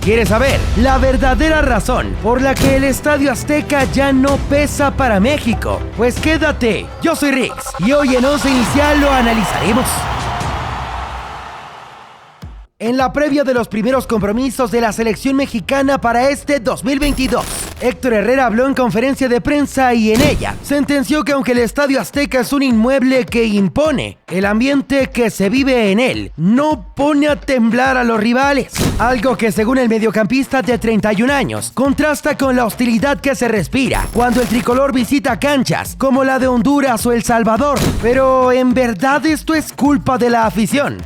¿Quieres saber la verdadera razón por la que el Estadio Azteca ya no pesa para México? Pues quédate, yo soy Rix y hoy en Once Inicial lo analizaremos. En la previa de los primeros compromisos de la selección mexicana para este 2022, Héctor Herrera habló en conferencia de prensa y en ella sentenció que aunque el Estadio Azteca es un inmueble que impone, el ambiente que se vive en él no pone a temblar a los rivales, algo que según el mediocampista de 31 años contrasta con la hostilidad que se respira cuando el tricolor visita canchas como la de Honduras o El Salvador. Pero ¿en verdad esto es culpa de la afición?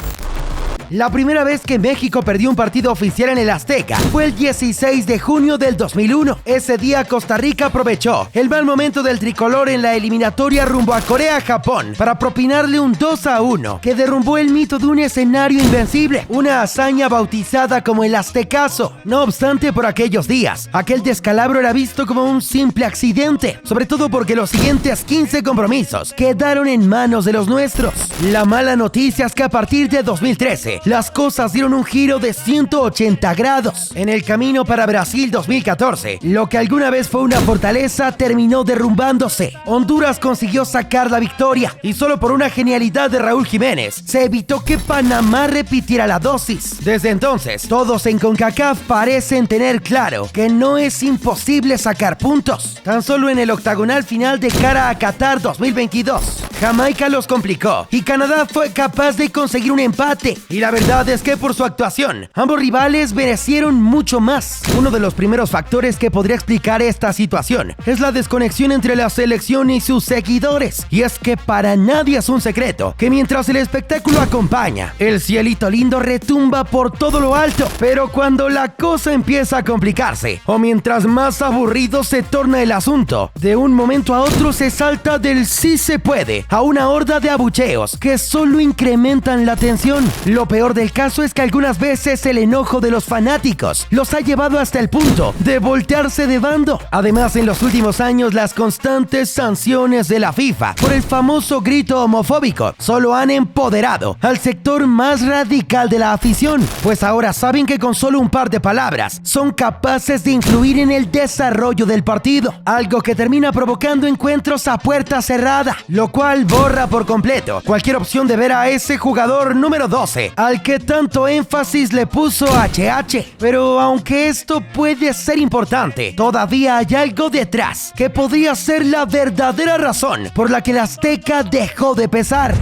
La primera vez que México perdió un partido oficial en el Azteca fue el 16 de junio del 2001. Ese día Costa Rica aprovechó el mal momento del tricolor en la eliminatoria rumbo a Corea-Japón para propinarle un 2-1 que derrumbó el mito de un escenario invencible, una hazaña bautizada como el Aztecazo. No obstante, por aquellos días, aquel descalabro era visto como un simple accidente, sobre todo porque los siguientes 15 compromisos quedaron en manos de los nuestros. La mala noticia es que a partir de 2013, las cosas dieron un giro de 180 grados. En el camino para Brasil 2014, lo que alguna vez fue una fortaleza terminó derrumbándose. Honduras consiguió sacar la victoria y solo por una genialidad de Raúl Jiménez se evitó que Panamá repitiera la dosis. Desde entonces, todos en CONCACAF parecen tener claro que no es imposible sacar puntos. Tan solo en el octagonal final de cara a Qatar 2022, Jamaica los complicó y Canadá fue capaz de conseguir un empate. Y la verdad es que por su actuación, ambos rivales merecieron mucho más. Uno de los primeros factores que podría explicar esta situación es la desconexión entre la selección y sus seguidores. Y es que para nadie es un secreto que mientras el espectáculo acompaña, el cielito lindo retumba por todo lo alto. Pero cuando la cosa empieza a complicarse, o mientras más aburrido se torna el asunto, de un momento a otro se salta del sí se puede a una horda de abucheos que solo incrementan la tensión. Lo peor del caso es que algunas veces el enojo de los fanáticos los ha llevado hasta el punto de voltearse de bando. Además, en los últimos años, las constantes sanciones de la FIFA por el famoso grito homofóbico solo han empoderado al sector más radical de la afición, pues ahora saben que con solo un par de palabras son capaces de influir en el desarrollo del partido, algo que termina provocando encuentros a puerta cerrada, lo cual borra por completo cualquier opción de ver a ese jugador número 12 al que tanto énfasis le puso HH. Pero aunque esto puede ser importante, todavía hay algo detrás que podría ser la verdadera razón por la que el Azteca dejó de pesar.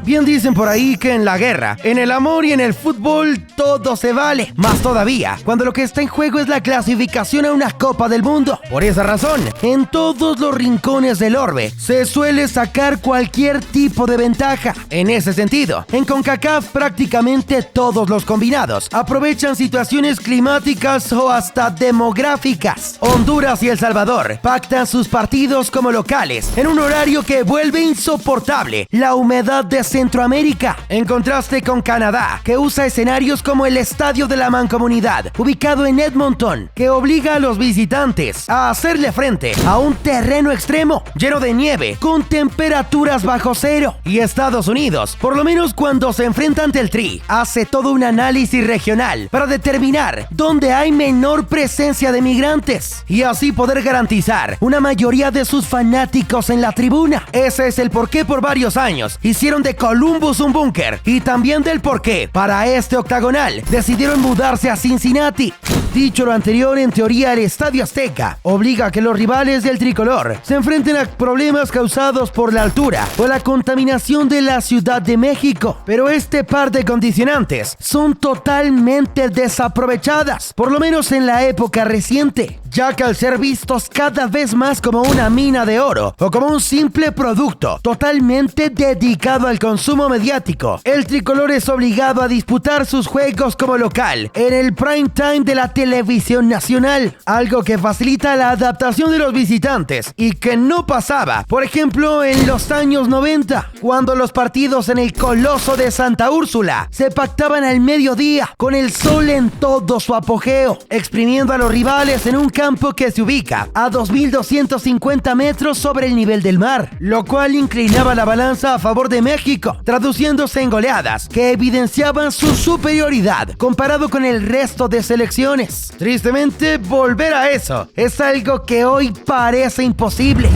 Bien dicen por ahí que en la guerra, en el amor y en el fútbol todo se vale, más todavía cuando lo que está en juego es la clasificación a una Copa del Mundo. Por esa razón, en todos los rincones del orbe se suele sacar cualquier tipo de ventaja. En ese sentido, en CONCACAF prácticamente todos los combinados aprovechan situaciones climáticas o hasta demográficas. Honduras y El Salvador pactan sus partidos como locales en un horario que vuelve insoportable la humedad de Centroamérica, en contraste con Canadá, que usa escenarios como el Estadio de la Mancomunidad, ubicado en Edmonton, que obliga a los visitantes a hacerle frente a un terreno extremo, lleno de nieve, con temperaturas bajo cero. Y Estados Unidos, por lo menos cuando se enfrenta ante el Tri, hace todo un análisis regional para determinar dónde hay menor presencia de migrantes, y así poder garantizar una mayoría de sus fanáticos en la tribuna. Ese es el porqué por varios años hicieron de Columbus un búnker, y también del porqué para este octagonal decidieron mudarse a Cincinnati. Dicho lo anterior, en teoría el Estadio Azteca obliga a que los rivales del tricolor se enfrenten a problemas causados por la altura o la contaminación de la Ciudad de México, pero este par de condicionantes son totalmente desaprovechadas, por lo menos en la época reciente, ya que al ser vistos cada vez más como una mina de oro o como un simple producto totalmente dedicado al consumo mediático, el tricolor es obligado a disputar sus juegos como local en el prime time de la televisión nacional, algo que facilita la adaptación de los visitantes y que no pasaba, por ejemplo, en los años 90, cuando los partidos en el Coloso de Santa Úrsula se pactaban al mediodía con el sol en todo su apogeo, exprimiendo a los rivales en un campo que se ubica a 2.250 metros sobre el nivel del mar, lo cual inclinaba la balanza a favor de México, traduciéndose en goleadas que evidenciaban su superioridad comparado con el resto de selecciones. Tristemente, volver a eso es algo que hoy parece imposible.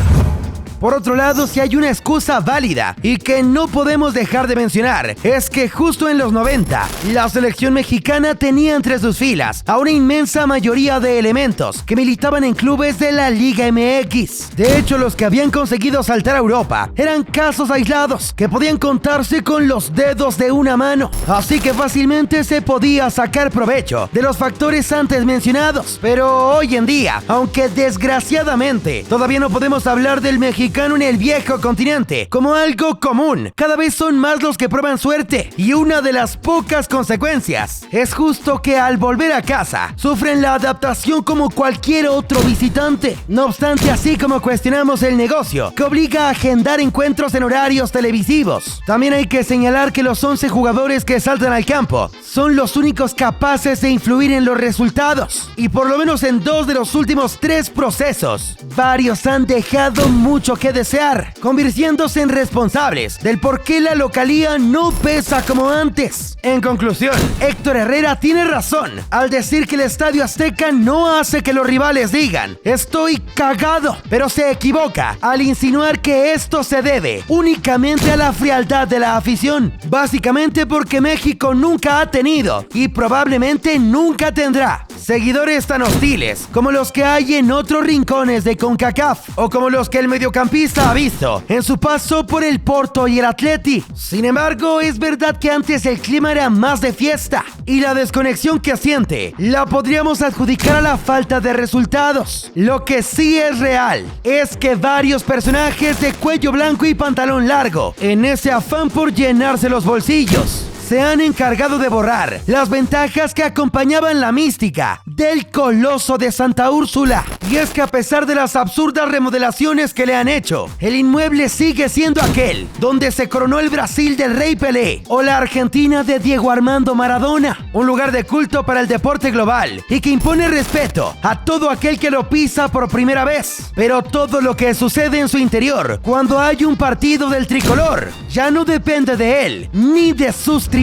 Por otro lado, si hay una excusa válida y que no podemos dejar de mencionar, es que justo en los 90, la selección mexicana tenía entre sus filas a una inmensa mayoría de elementos que militaban en clubes de la Liga MX. De hecho, los que habían conseguido saltar a Europa eran casos aislados que podían contarse con los dedos de una mano, así que fácilmente se podía sacar provecho de los factores antes mencionados. Pero hoy en día, aunque desgraciadamente todavía no podemos hablar del mexicano en el viejo continente como algo común, cada vez son más los que prueban suerte, y una de las pocas consecuencias es justo que al volver a casa sufren la adaptación como cualquier otro visitante. No obstante, así como cuestionamos el negocio que obliga a agendar encuentros en horarios televisivos, también hay que señalar que los 11 jugadores que saltan al campo son los únicos capaces de influir en los resultados, y por lo menos en 2 de los últimos 3 procesos, varios han dejado mucho que desear, convirtiéndose en responsables del por qué la localía no pesa como antes. En conclusión, Héctor Herrera tiene razón al decir que el Estadio Azteca no hace que los rivales digan "estoy cagado", pero se equivoca al insinuar que esto se debe únicamente a la frialdad de la afición, básicamente porque México nunca ha tenido y probablemente nunca tendrá seguidores tan hostiles como los que hay en otros rincones de CONCACAF o como los que el mediocampista ha visto en su paso por el Porto y el Atleti. Sin embargo, es verdad que antes el clima era más de fiesta y la desconexión que siente la podríamos adjudicar a la falta de resultados. Lo que sí es real es que varios personajes de cuello blanco y pantalón largo, en ese afán por llenarse los bolsillos, se han encargado de borrar las ventajas que acompañaban la mística del Coloso de Santa Úrsula. Y es que a pesar de las absurdas remodelaciones que le han hecho, el inmueble sigue siendo aquel donde se coronó el Brasil del Rey Pelé o la Argentina de Diego Armando Maradona. Un lugar de culto para el deporte global y que impone respeto a todo aquel que lo pisa por primera vez. Pero todo lo que sucede en su interior cuando hay un partido del tricolor ya no depende de él ni de sus tribunas.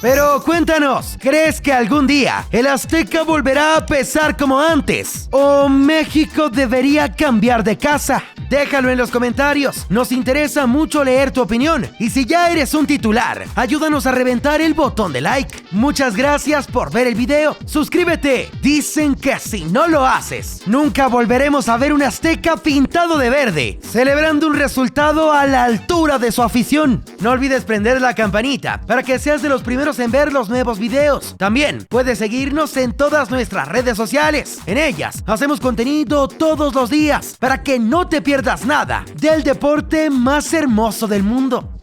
Pero cuéntanos, ¿crees que algún día el Azteca volverá a pesar como antes? ¿O México debería cambiar de casa? Déjalo en los comentarios, nos interesa mucho leer tu opinión. Y si ya eres un titular, ayúdanos a reventar el botón de like. Muchas gracias por ver el video, suscríbete. Dicen que si no lo haces, nunca volveremos a ver un Azteca pintado de verde, celebrando un resultado a la altura de su afición. No olvides prender la campanita para que seas de los primeros en ver los nuevos videos. También puedes seguirnos en todas nuestras redes sociales. En ellas hacemos contenido todos los días para que no te pierdas nada del deporte más hermoso del mundo.